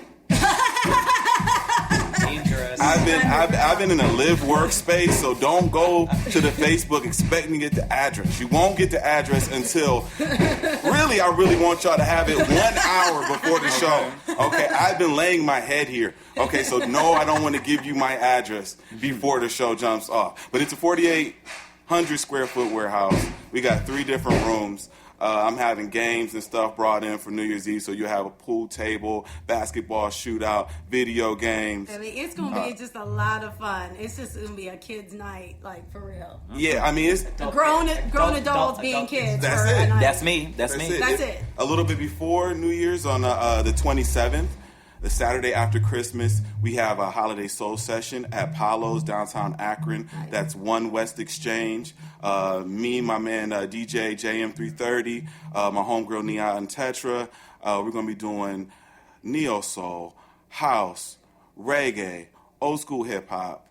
[SPEAKER 5] Dangerous.
[SPEAKER 3] I've been in a live workspace, so don't go to the Facebook expecting to get the address. You won't get the address until I really want y'all to have it 1 hour before the show. Okay, I've been laying my head here. Okay, so no, I don't want to give you my address before the show jumps off. But it's a 4,800 square foot warehouse. We got 3 different rooms. I'm having games and stuff brought in for New Year's Eve, so you have a pool table, basketball shootout, video games.
[SPEAKER 2] I mean, it's going to be just a lot of fun. It's just going to be a kid's night, like, for real.
[SPEAKER 3] Yeah, I mean, it's
[SPEAKER 2] grown adults being kids.
[SPEAKER 3] That's
[SPEAKER 2] for
[SPEAKER 3] it.
[SPEAKER 2] a night.
[SPEAKER 4] That's me. That's
[SPEAKER 2] it.
[SPEAKER 3] A little bit before New Year's, on the 27th, the Saturday after Christmas, we have a holiday soul session at Paolo's, downtown Akron. That's 1 West Exchange. Me, my man DJ JM330, my homegirl Nia and Tetra. We're going to be doing neo soul, house, reggae, old school hip hop.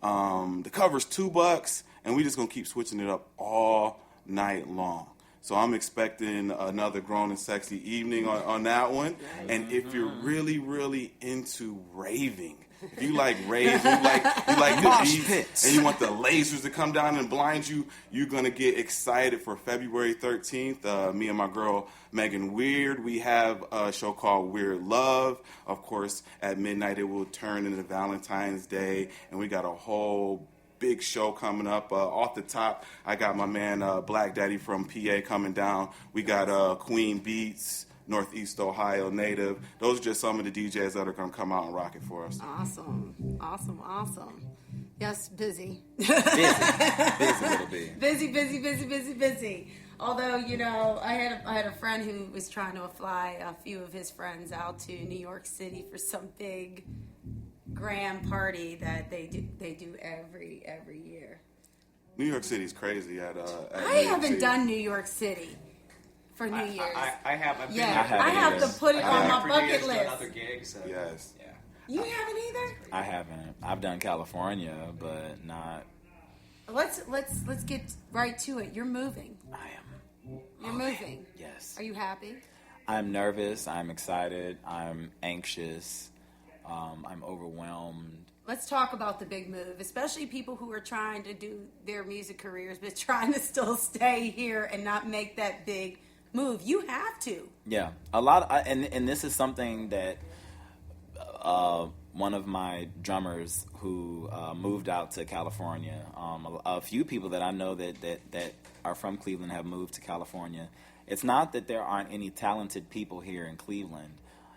[SPEAKER 3] The cover's $2, and we're just going to keep switching it up all night long. So I'm expecting another grown and sexy evening on that one. And if you're really, really into raving, if you like raving, you like the beats, and you want the lasers to come down and blind you, you're going to get excited for February 13th. Me and my girl, Megan Weird, we have a show called Weird Love. Of course, at midnight, it will turn into Valentine's Day, and we got a whole big show coming up. Off the top, I got my man Black Daddy from PA coming down. We got Queen Beats, Northeast Ohio native. Those are just some of the DJs that are going to come out and rock it for us.
[SPEAKER 2] Awesome. Yes, busy.
[SPEAKER 4] Busy little bit.
[SPEAKER 2] Busy. Although, you know, I had a friend who was trying to fly a few of his friends out to New York City for some big grand party that they do every year.
[SPEAKER 3] New York City's crazy at
[SPEAKER 2] I haven't done New York City for New Year's.
[SPEAKER 5] I have. I've been
[SPEAKER 2] Yeah,
[SPEAKER 5] there.
[SPEAKER 2] I have to put it on my
[SPEAKER 5] For New
[SPEAKER 2] bucket
[SPEAKER 5] Year's to
[SPEAKER 2] list.
[SPEAKER 5] another gig, so
[SPEAKER 3] Yes.
[SPEAKER 5] yeah.
[SPEAKER 2] You haven't either?
[SPEAKER 4] I haven't. I've done California, but not.
[SPEAKER 2] Let's get right to it. You're moving.
[SPEAKER 4] I am.
[SPEAKER 2] You're moving.
[SPEAKER 4] Yes.
[SPEAKER 2] Are you happy?
[SPEAKER 4] I'm nervous. I'm excited. I'm anxious. I'm overwhelmed.
[SPEAKER 2] Let's talk about the big move, especially people who are trying to do their music careers but trying to still stay here and not make that big move. You have to.
[SPEAKER 4] Yeah, a lot, and this is something that one of my drummers who moved out to California. A few people that I know that are from Cleveland have moved to California. It's not that there aren't any talented people here in Cleveland.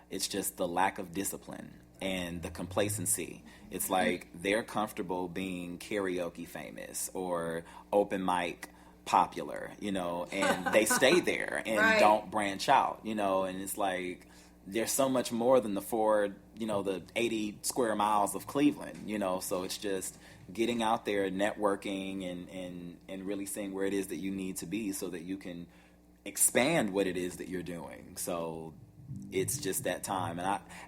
[SPEAKER 4] It's just the lack of discipline and the complacency. It's like they're comfortable being karaoke famous or open mic popular, you know, and they stay there and
[SPEAKER 2] Right.
[SPEAKER 4] don't branch out, you know, and it's like there's so much more than the 80 square miles of Cleveland, you know, so it's just getting out there, networking and really seeing where it is that you need to be so that you can expand what it is that you're doing. So it's just that time.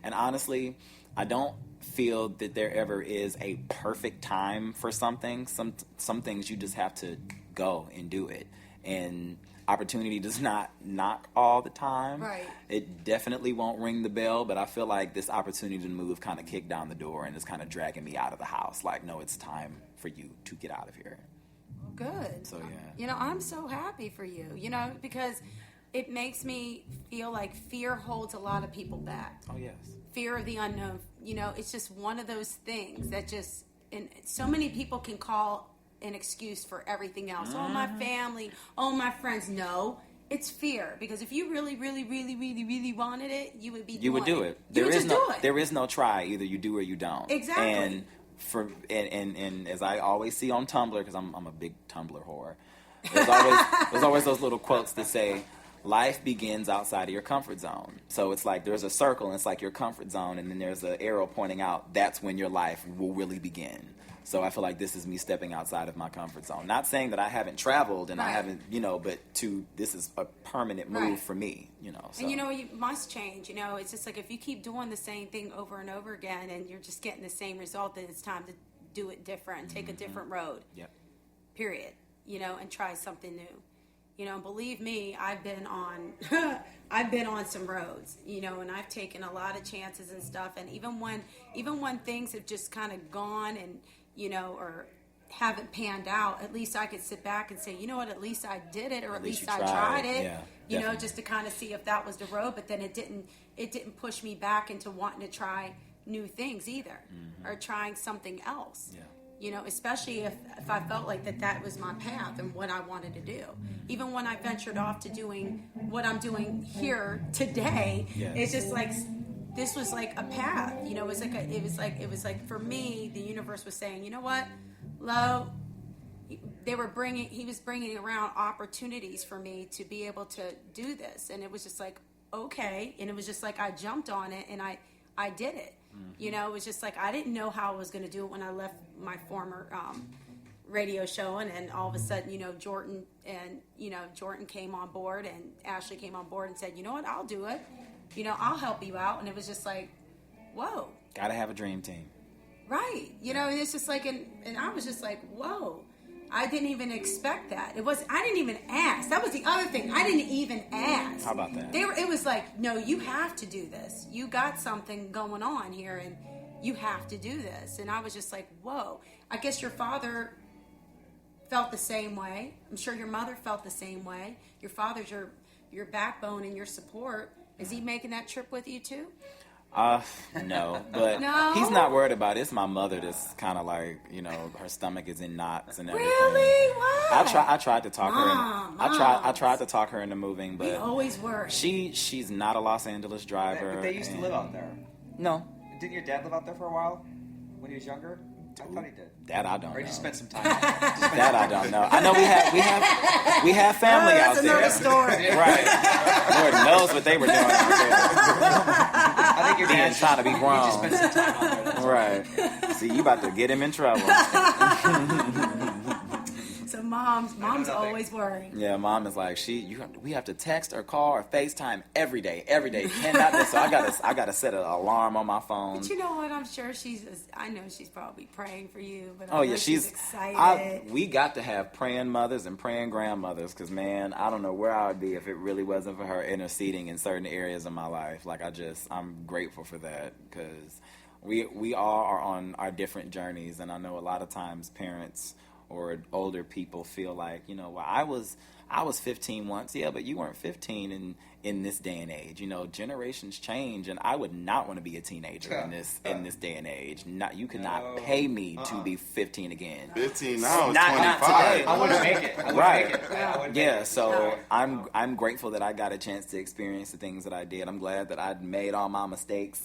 [SPEAKER 4] And honestly, I don't feel that there ever is a perfect time for something. Some things you just have to go and do it. And opportunity does not knock all the time.
[SPEAKER 2] Right.
[SPEAKER 4] It definitely won't ring the bell, but I feel like this opportunity to move kind of kicked down the door and is kind of dragging me out of the house. Like, no, it's time for you to get out of here.
[SPEAKER 2] Good.
[SPEAKER 4] So, yeah.
[SPEAKER 2] You know, I'm so happy for you, you know, because it makes me feel like fear holds a lot of people back.
[SPEAKER 4] Oh, yes.
[SPEAKER 2] Fear of the unknown. You know, it's just one of those things that just, and so many people can call an excuse for everything else. Oh, my family. Oh, my friends. No, it's fear. Because if you really, really, really, really, really wanted it, you would be doing it.
[SPEAKER 4] You would do it.
[SPEAKER 2] You would just do it.
[SPEAKER 4] There is no try. Either you do or you don't.
[SPEAKER 2] Exactly.
[SPEAKER 4] And as I always see on Tumblr, because I'm a big Tumblr whore, there's always those little quotes that say, life begins outside of your comfort zone. So it's like there's a circle, and it's like your comfort zone, and then there's an arrow pointing out that's when your life will really begin. So I feel like this is me stepping outside of my comfort zone. Not saying that I haven't traveled and I
[SPEAKER 2] Right.
[SPEAKER 4] haven't, you know, but this is a permanent move
[SPEAKER 2] Right.
[SPEAKER 4] for me, you know. So.
[SPEAKER 2] And you know, you must change. You know, it's just like if you keep doing the same thing over and over again and you're just getting the same result, then it's time to do it different, take a different road.
[SPEAKER 4] Yep.
[SPEAKER 2] Period. You know, and try something new. You know, believe me, I've been on some roads, you know, and I've taken a lot of chances and stuff. And even when things have just kind of gone and, you know, or haven't panned out, at least I could sit back and say, you know what, at least I did it, or at least
[SPEAKER 4] you
[SPEAKER 2] I
[SPEAKER 4] tried.
[SPEAKER 2] tried it.
[SPEAKER 4] Yeah,
[SPEAKER 2] you know,
[SPEAKER 4] definitely.
[SPEAKER 2] just to kind of see if that was the road. But then it didn't push me back into wanting to try new things either, or trying something else.
[SPEAKER 4] Yeah.
[SPEAKER 2] You know, especially if I felt like that was my path and what I wanted to do. Even when I ventured off to doing what I'm doing here today,
[SPEAKER 4] Yes.
[SPEAKER 2] it's just like this was like a path. You know, it was like for me, the universe was saying, you know what, Lo, he was bringing around opportunities for me to be able to do this, and it was just like, okay, and it was just like I jumped on it and I did it. You know, it was just like I didn't know how I was going to do it when I left my former radio show, and then all of a sudden, you know, Jordan came on board, and Ashley came on board and said, you know what, I'll do it. You know, I'll help you out. And it was just like, whoa.
[SPEAKER 4] Gotta have a dream team.
[SPEAKER 2] Right. You know, it's just like, and I was just like, whoa. I didn't even expect that. I didn't even ask. That was the other thing. I didn't even ask.
[SPEAKER 4] How about that?
[SPEAKER 2] It was like, no, you have to do this. You got something going on here, and you have to do this. And I was just like, whoa. I guess your father felt the same way. I'm sure your mother felt the same way. Your father's your backbone and your support. Is he making that trip with you too?
[SPEAKER 4] No, but
[SPEAKER 2] No?
[SPEAKER 4] he's not worried about it. It's my mother that's kind of like, you know, her stomach is in knots and everything.
[SPEAKER 2] Really? Why?
[SPEAKER 4] I tried to talk her. I tried to talk her into moving,
[SPEAKER 2] We
[SPEAKER 4] but
[SPEAKER 2] always worry.
[SPEAKER 4] she's not a Los Angeles driver.
[SPEAKER 5] But they used to live out there.
[SPEAKER 4] No,
[SPEAKER 5] Didn't your dad live out there for a while when he was younger? I thought he did.
[SPEAKER 4] that I don't
[SPEAKER 5] Or he
[SPEAKER 4] know.
[SPEAKER 5] just spent some time.
[SPEAKER 4] That I don't know. I know we have family out
[SPEAKER 2] That's
[SPEAKER 4] there.
[SPEAKER 2] another story.
[SPEAKER 4] Right. Lord knows what they were doing out there.
[SPEAKER 5] I think your
[SPEAKER 4] Being
[SPEAKER 5] dad
[SPEAKER 4] trying to be
[SPEAKER 5] He
[SPEAKER 4] grown.
[SPEAKER 5] just spent some time out there. That's
[SPEAKER 4] Right. See, you about to get him in trouble.
[SPEAKER 2] So mom's
[SPEAKER 5] nothing.
[SPEAKER 2] always worrying.
[SPEAKER 4] Yeah, mom is like, we have to text or call or FaceTime every day. Cannot miss. So I gotta set an alarm on my phone.
[SPEAKER 2] But you know what? I'm sure I know she's probably praying for you. But
[SPEAKER 4] Oh
[SPEAKER 2] I
[SPEAKER 4] yeah,
[SPEAKER 2] know she's
[SPEAKER 4] she's
[SPEAKER 2] excited.
[SPEAKER 4] we got to have praying mothers and praying grandmothers, because man, I don't know where I would be if it really wasn't for her interceding in certain areas of my life. Like I'm grateful for that, because we all are on our different journeys, and I know a lot of times parents or older people feel like, you know, well, I was 15 once, yeah, but you weren't 15 in this day and age. You know, generations change, and I would not want to be a teenager in this day and age. You could not pay me to be 15 again.
[SPEAKER 3] 15 now is
[SPEAKER 4] Not
[SPEAKER 3] 25.
[SPEAKER 4] today.
[SPEAKER 5] I wouldn't make it.
[SPEAKER 4] Right. Yeah, so I'm grateful that I got a chance to experience the things that I did. I'm glad that I'd made all my mistakes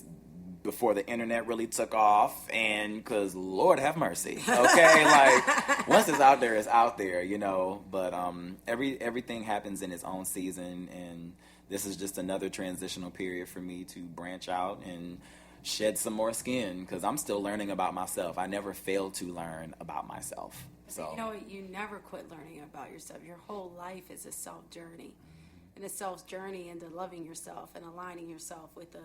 [SPEAKER 4] before the internet really took off, and because Lord have mercy, okay, like once it's out there, it's out there, you know. But everything happens in its own season, and this is just another transitional period for me to branch out and shed some more skin, because I'm still learning about myself. I never failed to learn about myself. So
[SPEAKER 2] You know what? You never quit learning about yourself. Your whole life is a self journey, and a self journey into loving yourself and aligning yourself with the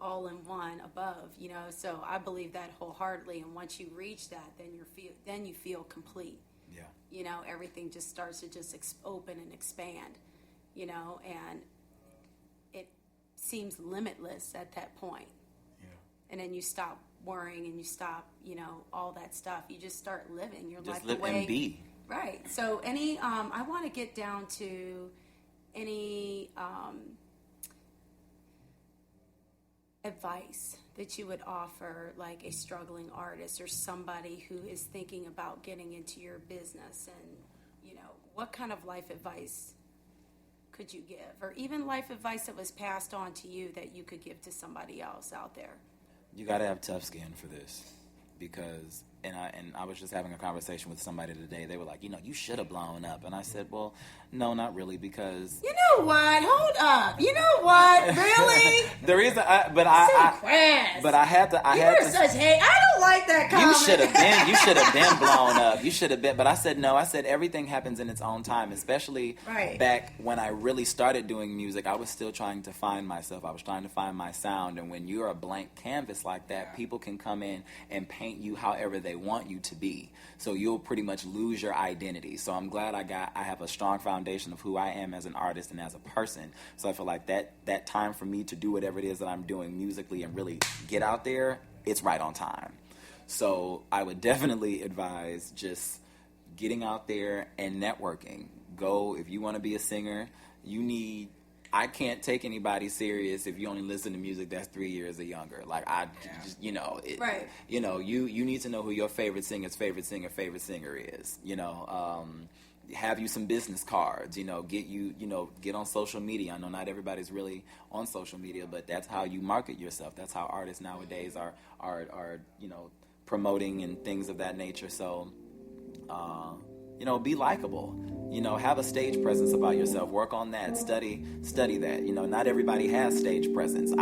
[SPEAKER 2] all-in-one above, you know. So I believe that wholeheartedly, and once you reach that, then you feel complete.
[SPEAKER 4] yeah.
[SPEAKER 2] You know, everything just starts to just open and expand, you know, and it seems limitless at that point.
[SPEAKER 4] Yeah.
[SPEAKER 2] And then you stop worrying and you stop, you know, all that stuff. You just start living your life
[SPEAKER 4] Just live
[SPEAKER 2] the way.
[SPEAKER 4] and be.
[SPEAKER 2] Right. So I want to get down to any advice that you would offer, like a struggling artist or somebody who is thinking about getting into your business, and, you know, what kind of life advice could you give, or even life advice that was passed on to you that you could give to somebody else out there?
[SPEAKER 4] You got to have tough skin for this, because and I was just having a conversation with somebody today. They were like, you know, you should have blown up, and I said, well, no, not really, because
[SPEAKER 2] You know what? Hold up. You know what? Really?
[SPEAKER 4] the reason, I had to.
[SPEAKER 2] You're such hate. I don't like that comment.
[SPEAKER 4] You should have been blown up. You should have been. But I said no. I said everything happens in its own time, especially
[SPEAKER 2] Right.
[SPEAKER 4] back when I really started doing music. I was still trying to find myself. I was trying to find my sound. And when you're a blank canvas like that, people can come in and paint you however they want you to be. So you'll pretty much lose your identity. So I'm glad I have a strong foundation of who I am as an artist and as a person. So I feel like that time for me to do whatever it is that I'm doing musically and really get out there, it's right on time. So I would definitely advise just getting out there and networking. Go, if you want to be a singer, I can't take anybody serious if you only listen to music that's 3 years or younger. Like just, you know,
[SPEAKER 2] Right.
[SPEAKER 4] You know, you need to know who your favorite singer is. You know, have you some business cards. You know, get on social media. I know not everybody's really on social media, but that's how you market yourself. That's how artists nowadays are you know, promoting and things of that nature. So, you know, be likable. You know, have a stage presence about yourself. Work on that. Study that. You know, not everybody has stage presence.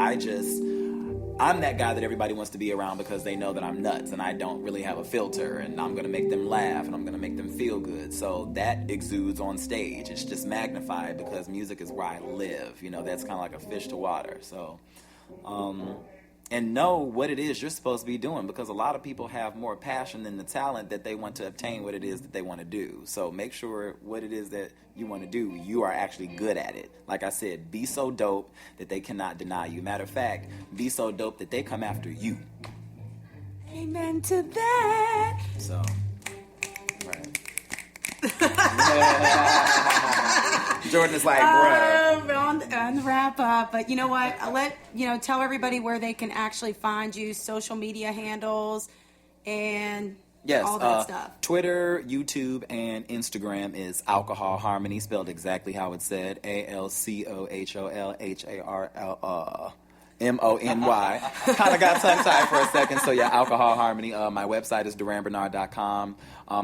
[SPEAKER 4] I'm that guy that everybody wants to be around because they know that I'm nuts and I don't really have a filter, and I'm going to make them laugh and I'm going to make them feel good. So that exudes on stage. It's just magnified because music is where I live. You know, that's kind of like a fish to water. So, and know what it is you're supposed to be doing, because a lot of people have more passion than the talent that they want to obtain what it is that they want to do. So make sure what it is that you want to do, you are actually good at it. Like I said, be so dope that they cannot deny you. Matter of fact, be so dope that they come after you.
[SPEAKER 2] Amen to that.
[SPEAKER 4] So, right. Jordan is like, bruh.
[SPEAKER 2] on the wrap up. But you know what? I'll tell everybody where they can actually find you, social media handles, and all that stuff.
[SPEAKER 4] Twitter, YouTube, and Instagram is Alcohol Harmony, spelled exactly how it said, ALCOHOLHARMONY. Kind of got tongue-tied for a second, so yeah, Alcohol Harmony. My website is durandbernarr.com.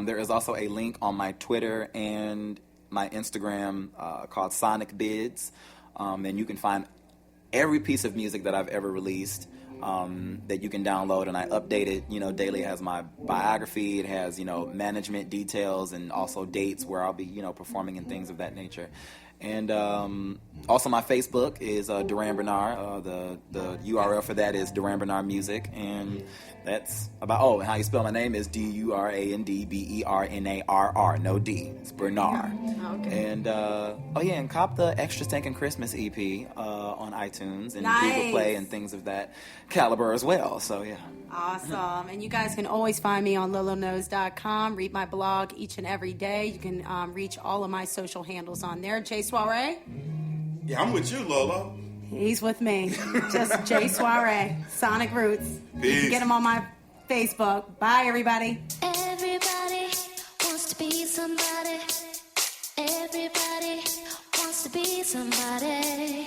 [SPEAKER 4] There is also a link on my Twitter and my Instagram called Sonic Bids, and you can find every piece of music that I've ever released that you can download, and I update it, daily. It has my biography, it has, management details, and also dates where I'll be, performing and things of that nature. And also my Facebook is Durand Bernarr. The URL for that is Durand Bernarr Music, and that's about. And how you spell my name is DURANDBERNARR. No D. It's Bernarr. Okay. And and cop the Extra Stinkin' Christmas EP on iTunes and Google Play and things of that caliber as well. So yeah.
[SPEAKER 2] Awesome. And you guys can always find me on loloknows.com. Read my blog each and every day. You can reach all of my social handles on there. Jay Soirée?
[SPEAKER 3] Yeah, I'm with you, Lolo.
[SPEAKER 2] He's with me. Just Jay Soirée. Sonic Roots.
[SPEAKER 3] Peace.
[SPEAKER 2] You can get him on my Facebook. Bye, everybody.
[SPEAKER 1] Everybody wants to be somebody. Everybody wants to be somebody.